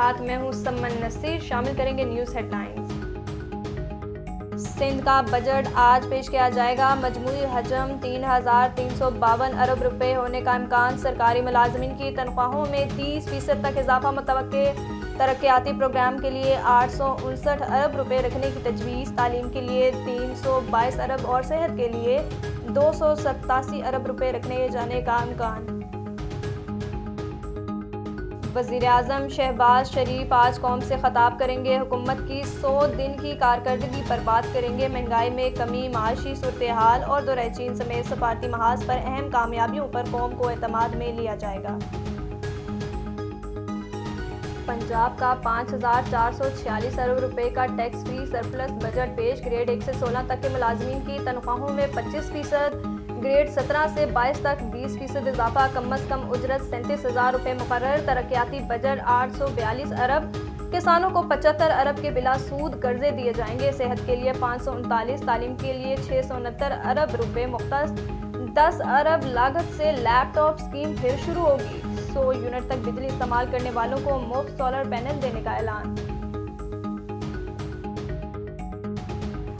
साथ मैं हूं सम्मन नसीर। शामिल करेंगे न्यूज़ हेडलाइंस। सिंध का बजट आज पेश किया जाएगा। मजमूई हजम 3,352 अरब रुपए होने का इम्कान। सरकारी मुलाजमीन की तनख्वाहों में 30% तक इजाफा मुतवक्के। तरक्याती प्रोग्राम के लिए 859 अरब रुपए रखने की तजवीज़। तालीम के लिए 322 अरब और सेहत के लिए 287 अरब रुपए रखने जाने का इम्कान। वज़ीर-ए-आज़म शहबाज शरीफ आज कौम से खिताब करेंगे। हुकूमत की 100 दिन की कारकर्दगी पर बात करेंगे। महंगाई में कमी, माशी सूरत-ए-हाल और दौरे चीन समेत सफारती महाज पर अहम कामयाबियों पर कौम को एतमाद में लिया जाएगा। पंजाब का 5,446 अरब रुपए का टैक्स फ्री सरप्लस बजट पेश। ग्रेड 1 से 16 तक के मुलाजमीन की तनख्वाहों में 25%, ग्रेड 17 से 22 तक 20% इजाफा। कम अज कम उजरत 37,000 रुपये मुकर्रर। तरक्याती बजट 842 अरब। किसानों को 75 अरब के बिला सूद कर्जे दिए जाएंगे। सेहत के लिए 539, तालीम के लिए 669 अरब रुपये मुख्तस। 10 अरब लागत से लैपटॉप स्कीम फिर शुरू होगी। 100 यूनिट तक बिजली इस्तेमाल करने वालों को मुफ्त सोलर पैनल देने का ऐलान।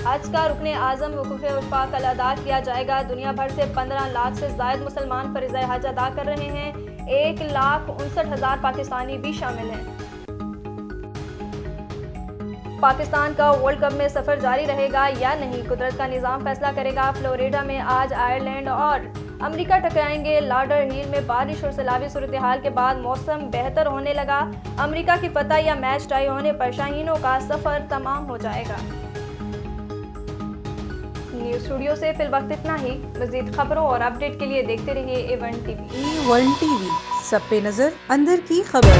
हज का रुकने आज़म वक़ूफ़े उर्फ़ा कल अदा किया जाएगा। दुनिया भर से 15 लाख से ज़ायद मुसलमान फ़रीज़े हज अदा कर रहे हैं। 1,59,000 पाकिस्तानी भी शामिल हैं। पाकिस्तान का वर्ल्ड कप में सफ़र जारी रहेगा या नहीं, कुदरत का निज़ाम फैसला करेगा। फ्लोरिडा में आज आयरलैंड और अमेरिका टकराएंगे। लाडर हिल में बारिश और सैलाबी सूरत-ए-हाल के बाद मौसम बेहतर होने लगा। अमेरिका की फतह या मैच टाई होने पर शाहीनों का सफ़र तमाम हो जाएगा। न्यूज़ स्टूडियो से फिलवक्त इतना ही। मज़ीद खबरों और अपडेट के लिए देखते रहिए A1 TV। A1 TV, सब पे नजर, अंदर की खबर।